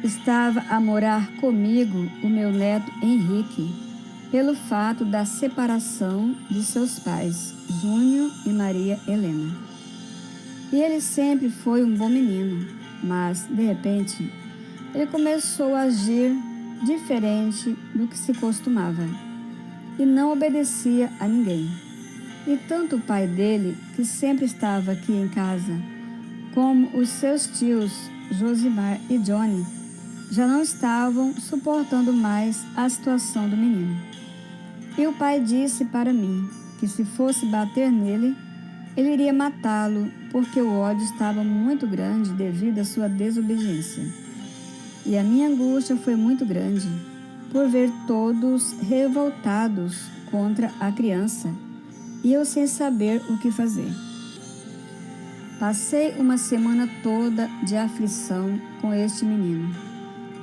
estava a morar comigo o meu neto Henrique, pelo fato da separação de seus pais, Júnior e Maria Helena. E ele sempre foi um bom menino, mas, de repente, ele começou a agir diferente do que se costumava e não obedecia a ninguém. E tanto o pai dele, que sempre estava aqui em casa, como os seus tios, Josimar e Johnny, já não estavam suportando mais a situação do menino. E o pai disse para mim que se fosse bater nele, ele iria matá-lo, porque o ódio estava muito grande devido à sua desobediência. E a minha angústia foi muito grande, por ver todos revoltados contra a criança, e eu sem saber o que fazer. Passei uma semana toda de aflição com este menino,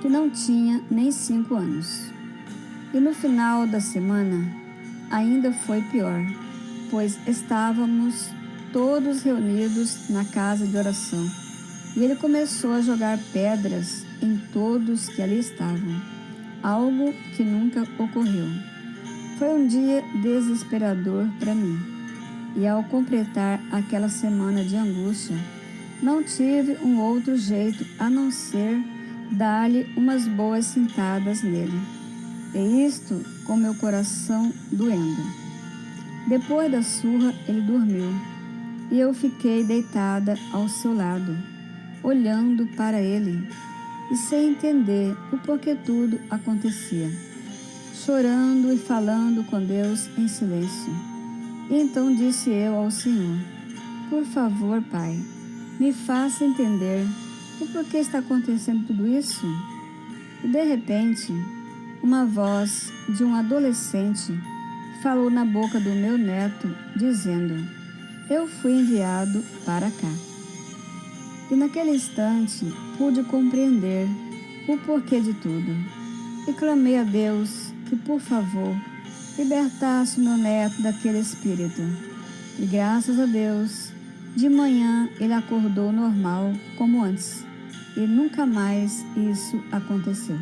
que não tinha nem 5 anos. E no final da semana, ainda foi pior, pois estávamos todos reunidos na casa de oração, e ele começou a jogar pedras em todos que ali estavam, algo que nunca ocorreu. Foi um dia desesperador para mim, e ao completar aquela semana de angústia, não tive um outro jeito a não ser dar-lhe umas boas cintadas nele, e isto com meu coração doendo. Depois da surra, ele dormiu, e eu fiquei deitada ao seu lado, olhando para ele, e sem entender o porquê tudo acontecia, chorando e falando com Deus em silêncio. E então disse eu ao Senhor: por favor, Pai, me faça entender o porquê está acontecendo tudo isso. E de repente, uma voz de um adolescente falou na boca do meu neto, dizendo: eu fui enviado para cá. E naquele instante pude compreender o porquê de tudo, e clamei a Deus que, por favor, libertasse meu neto daquele espírito. E graças a Deus, de manhã ele acordou normal como antes, e nunca mais isso aconteceu.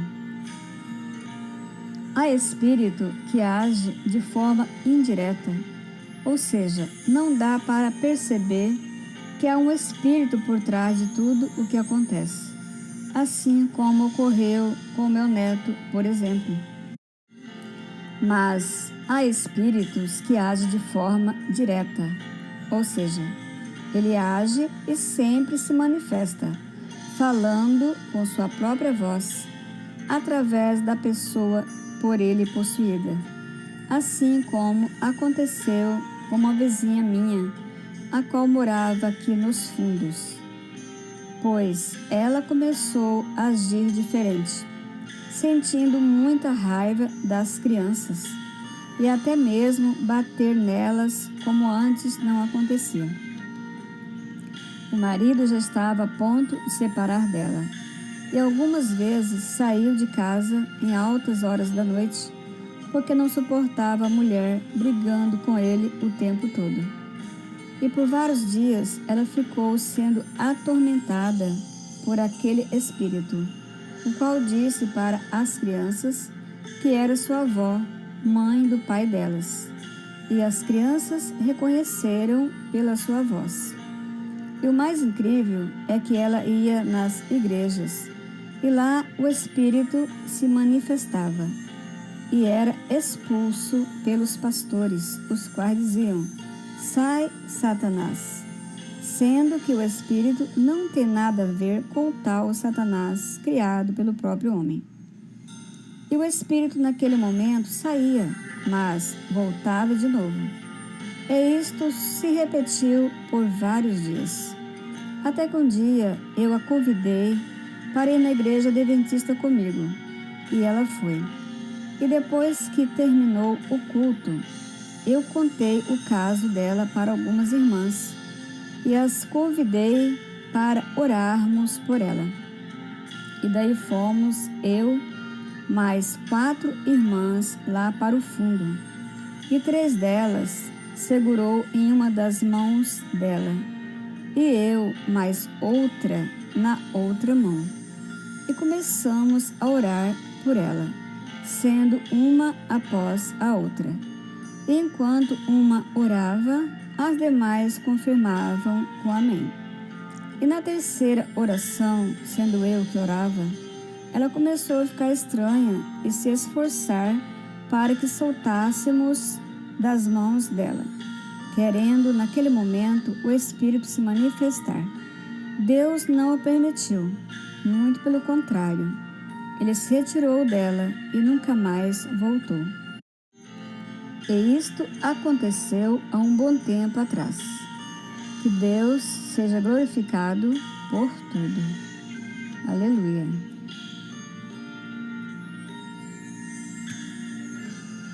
Há espírito que age de forma indireta, ou seja, não dá para perceber que há um espírito por trás de tudo o que acontece, assim como ocorreu com meu neto, por exemplo. Mas há espíritos que agem de forma direta, ou seja, ele age e sempre se manifesta, falando com sua própria voz, através da pessoa por ele possuída, assim como aconteceu com uma vizinha minha, a qual morava aqui nos fundos, pois ela começou a agir diferente, sentindo muita raiva das crianças e até mesmo bater nelas como antes não acontecia. O marido já estava a ponto de separar dela e algumas vezes saiu de casa em altas horas da noite porque não suportava a mulher brigando com ele o tempo todo. E por vários dias ela ficou sendo atormentada por aquele espírito, o qual disse para as crianças que era sua avó, mãe do pai delas. E as crianças reconheceram pela sua voz. E o mais incrível é que ela ia nas igrejas, e lá o espírito se manifestava, e era expulso pelos pastores, os quais diziam: sai, Satanás, sendo que o espírito não tem nada a ver com o tal Satanás criado pelo próprio homem. E o espírito naquele momento saía, mas voltava de novo. E isto se repetiu por vários dias, até que um dia eu a convidei para ir na igreja adventista comigo, e ela foi. E depois que terminou o culto, eu contei o caso dela para algumas irmãs e as convidei para orarmos por ela. E daí fomos eu, mais 4 irmãs lá para o fundo, e 3 delas segurou em uma das mãos dela, e eu mais outra na outra mão. e começamos a orar por ela, sendo uma após a outra. E enquanto uma orava, as demais confirmavam com amém. E na terceira oração, sendo eu que orava, ela começou a ficar estranha e se esforçar para que soltássemos das mãos dela, querendo naquele momento o Espírito se manifestar. Deus não o permitiu, muito pelo contrário. Ele se retirou dela e nunca mais voltou. E isto aconteceu há um bom tempo atrás. Que Deus seja glorificado por tudo. Aleluia.